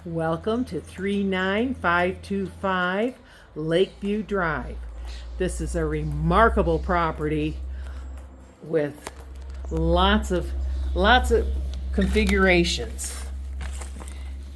Welcome to 39525 Lakeview Drive. This is a remarkable property with lots of configurations.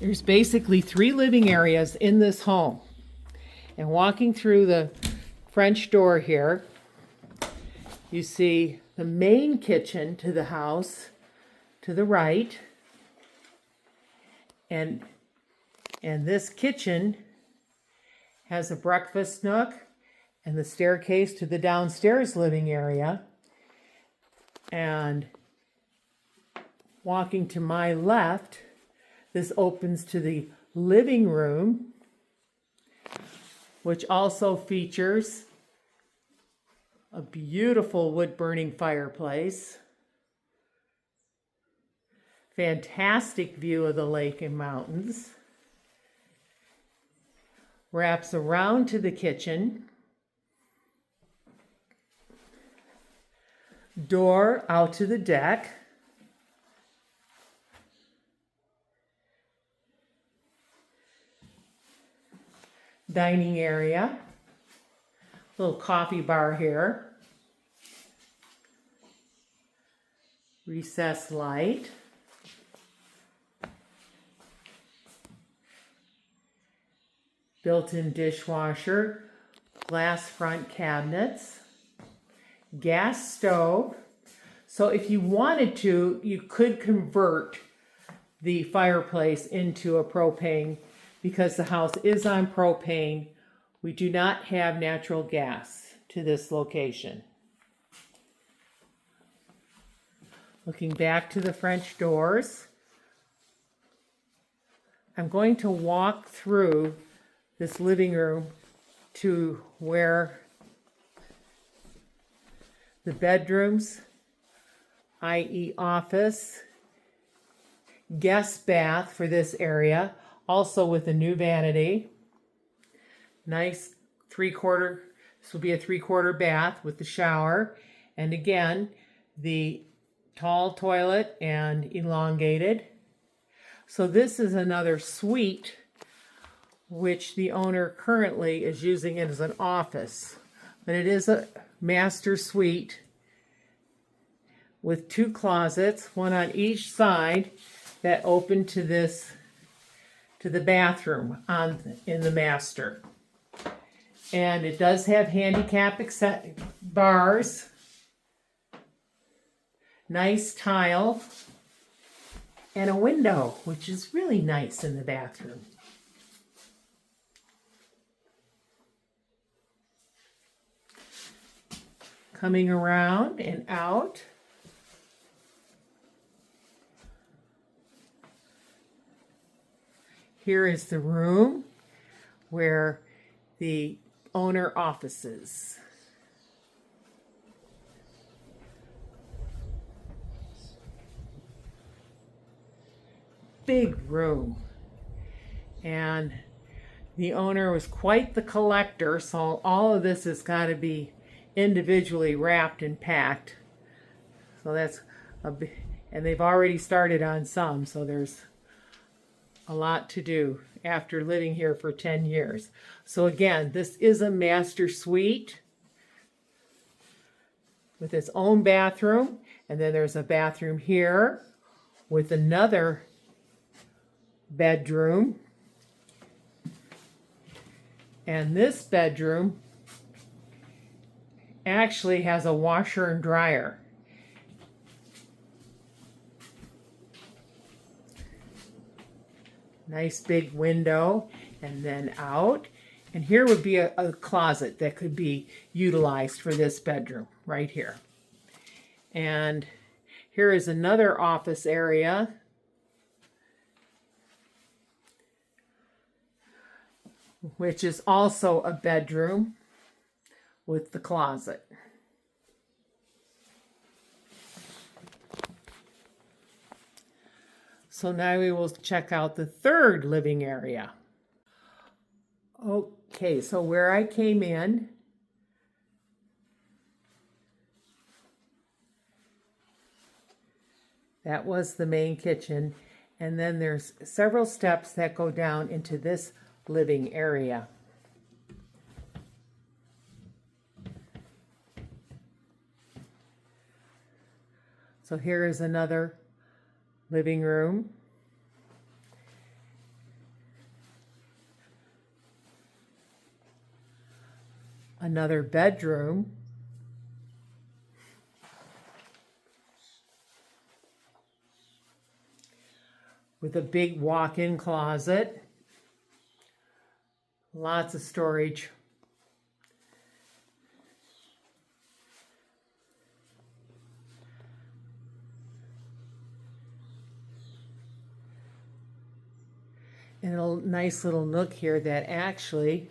There's basically 3 living areas in this home. And walking through the French door here, you see the main kitchen to the house to the right. And this kitchen has a breakfast nook and the staircase to the downstairs living area. And walking to my left, this opens to the living room, which also features a beautiful wood-burning fireplace, fantastic view of the lake and mountains, wraps around to the kitchen, door out to the deck, dining area, little coffee bar here, recessed light, built-in dishwasher, glass front cabinets, gas stove. So if you wanted to, you could convert the fireplace into a propane because the house is on propane. We do not have natural gas to this location. Looking back to the French doors, I'm going to walk through this living room to where the bedrooms, i.e. office, guest bath for this area, also with a new vanity. Nice this will be a 3/4 bath with the shower. And again, the tall toilet and elongated. So this is another suite which the owner currently is using it as an office. But it is a master suite with 2 closets, one on each side that open to the bathroom in the master. And it does have handicap bars, nice tile, and a window, which is really nice in the bathroom. Coming around and out, here is the room where the owner offices. Big room. And the owner was quite the collector, so all of this has got to be individually wrapped and packed. So that's and they've already started on some, so there's a lot to do after living here for 10 years. So again, this is a master suite with its own bathroom, and then there's a bathroom here with another bedroom. And this bedroom actually has a washer and dryer. Nice big window, and then out. And here would be a closet that could be utilized for this bedroom right here. And here is another office area. Which is also a bedroom with the closet. So now we will check out the 3rd living area. Okay, so where I came in, that was the main kitchen. And then there's several steps that go down into this living area. So here is another living room. Another bedroom. With a big walk-in closet. Lots of storage. And a nice little nook here that actually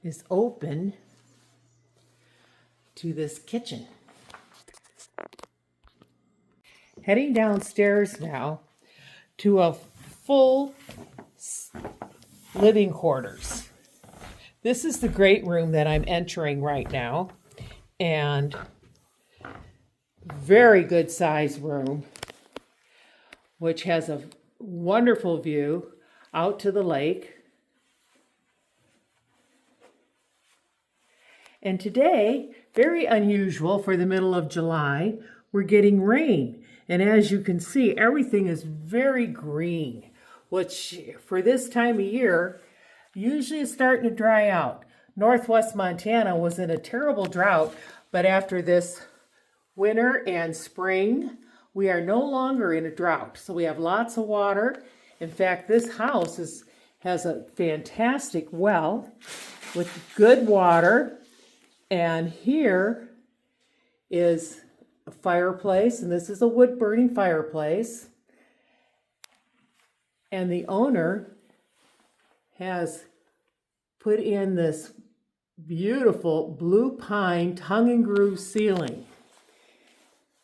is open to this kitchen. Heading downstairs now to a full living quarters. This is the great room that I'm entering right now, and very good size room, which has a wonderful view out to the lake. And today, very unusual for the middle of July, we're getting rain. And as you can see, everything is very green, which for this time of year, usually is starting to dry out. Northwest Montana was in a terrible drought, but after this winter and spring, we are no longer in a drought. So we have lots of water. In fact, this house has a fantastic well with good water. And here is a fireplace, and this is a wood-burning fireplace. And the owner has put in this beautiful blue pine tongue and groove ceiling.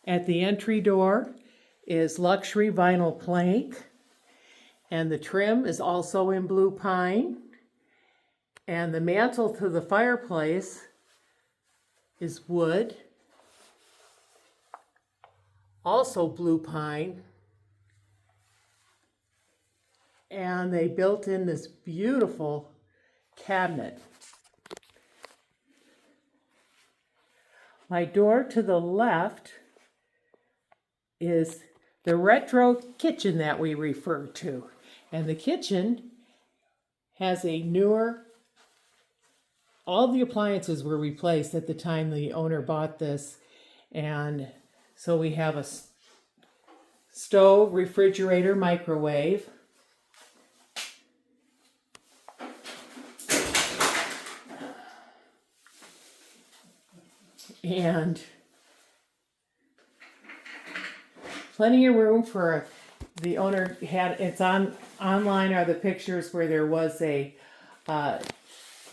At the entry door is luxury vinyl plank, and the trim is also in blue pine. And the mantle to the fireplace is wood, also blue pine. And they built in this beautiful cabinet. My door to the left is the retro kitchen that we refer to. And the kitchen has a newer, all the appliances were replaced at the time the owner bought this. And so we have a stove, refrigerator, microwave. And plenty of room for the owner had. It's online are the pictures where there was a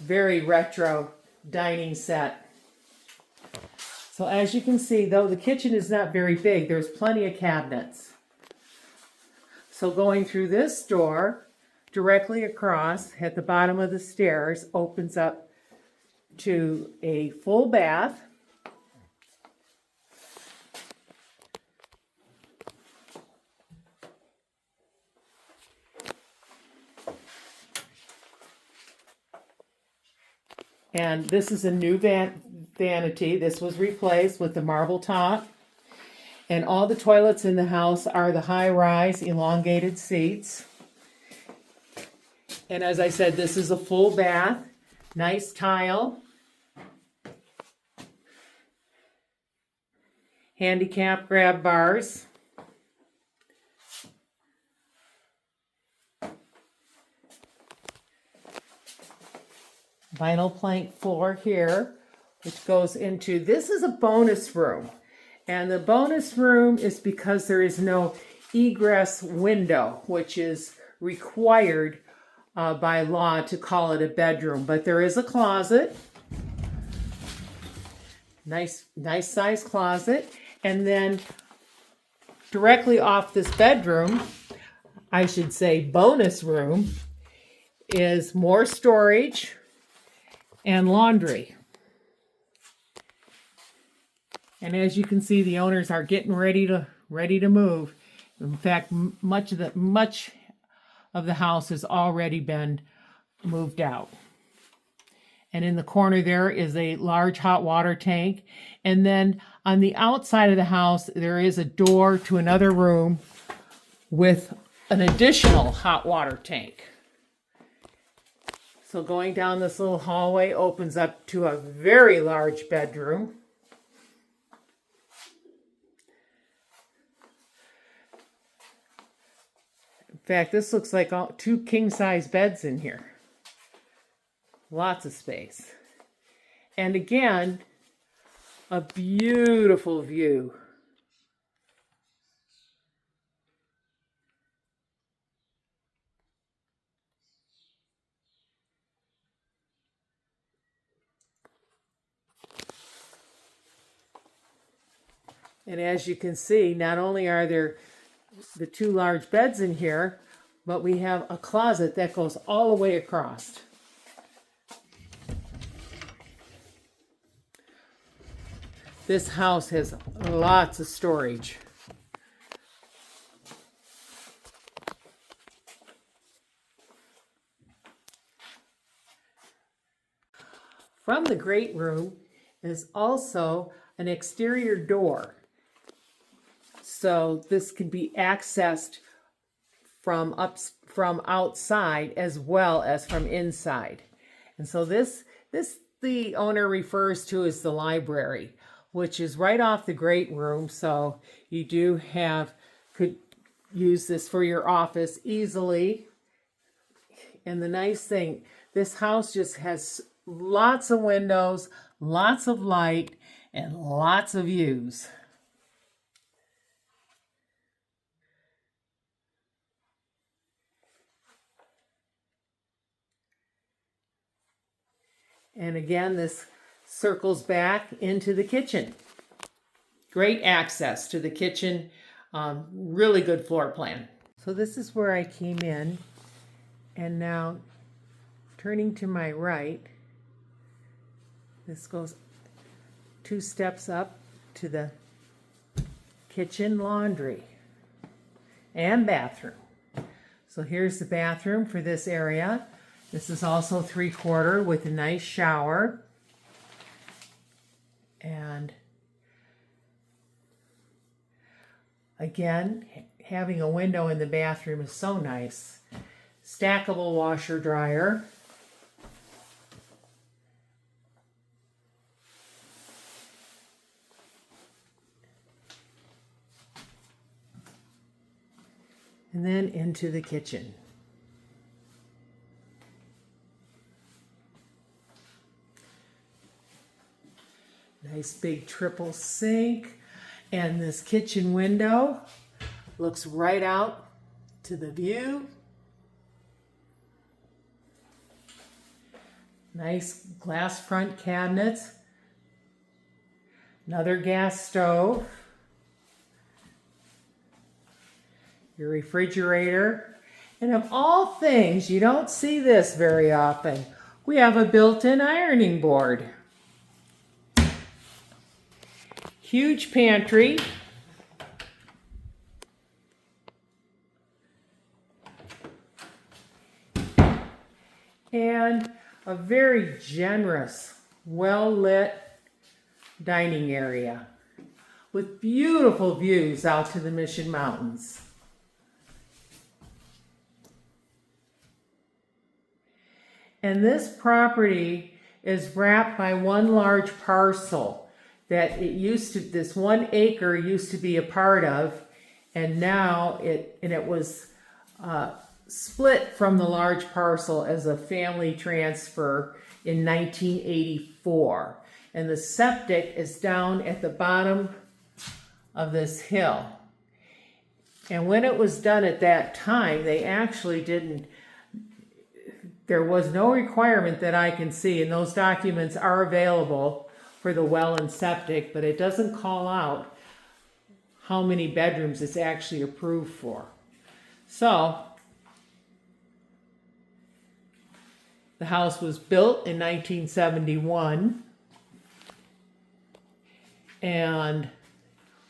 very retro dining set. So as you can see, though the kitchen is not very big, there's plenty of cabinets. So going through this door directly across at the bottom of the stairs opens up to a full bath. And this is a new vanity. This was replaced with the marble top. And all the toilets in the house are the high-rise elongated seats. And as I said, this is a full bath. Nice tile. Handicap grab bars. Vinyl plank floor here, which goes into, this is a bonus room. And the bonus room is because there is no egress window, which is required by law to call it a bedroom. But there is a closet. Nice size closet. And then directly off this bedroom, I should say bonus room, is more storage and laundry. And as you can see, the owners are getting ready to move. In fact, much of the house has already been moved out. And in the corner there is a large hot water tank. And then on the outside of the house, there is a door to another room with an additional hot water tank. So going down this little hallway opens up to a very large bedroom. In fact, this looks like two king-size beds in here. Lots of space. And again, a beautiful view. And as you can see, not only are there the two large beds in here, but we have a closet that goes all the way across. This house has lots of storage. From the great room is also an exterior door. So this can be accessed from outside as well as from inside. And so this the owner refers to as the library, which is right off the great room. So you could use this for your office easily. And the nice thing, this house just has lots of windows, lots of light, and lots of views. And again, this circles back into the kitchen. Great access to the kitchen, really good floor plan. So this is where I came in, and now turning to my right, this goes 2 steps up to the kitchen, laundry, and bathroom. So here's the bathroom for this area. This is also 3/4 with a nice shower. And again, having a window in the bathroom is so nice. Stackable washer dryer. And then into the kitchen. Nice big triple sink, and this kitchen window looks right out to the view. Nice glass front cabinets, another gas stove, your refrigerator, and of all things, you don't see this very often, we have a built-in ironing board. Huge pantry. And a very generous, well-lit dining area with beautiful views out to the Mission Mountains. And this property is wrapped by one large parcel that this 1 acre used to be a part of, and now it was split from the large parcel as a family transfer in 1984. And the septic is down at the bottom of this hill. And when it was done at that time, they actually there was no requirement that I can see, and those documents are available for the well and septic, but it doesn't call out how many bedrooms it's actually approved for. So the house was built in 1971, and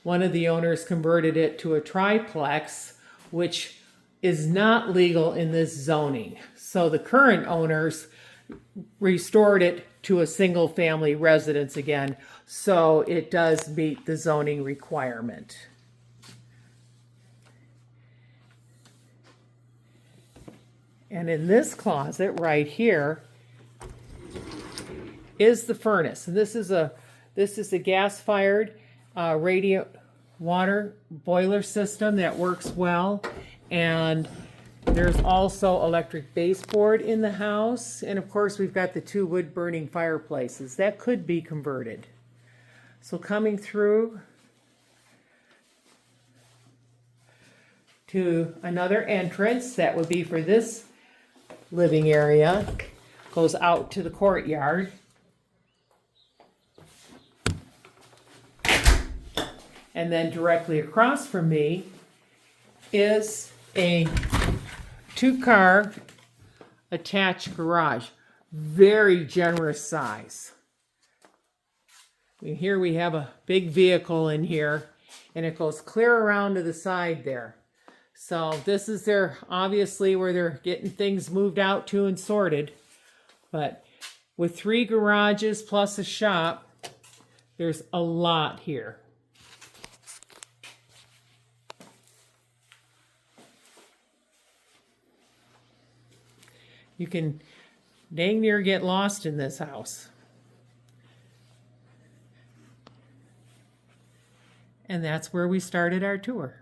one of the owners converted it to a triplex, which is not legal in this zoning. So the current owners restored it to a single family residence again, so it does meet the zoning requirement. And in this closet right here is the furnace. And this is a gas-fired radiant water boiler system that works well. And there's also electric baseboard in the house. And of course, we've got the 2 wood-burning fireplaces. That could be converted. So coming through to another entrance that would be for this living area, goes out to the courtyard. And then directly across from me is a 2-car attached garage. Very generous size. Here we have a big vehicle in here, and it goes clear around to the side there. So this is obviously where they're getting things moved out to and sorted. But with 3 garages plus a shop, there's a lot here. You can dang near get lost in this house. And that's where we started our tour.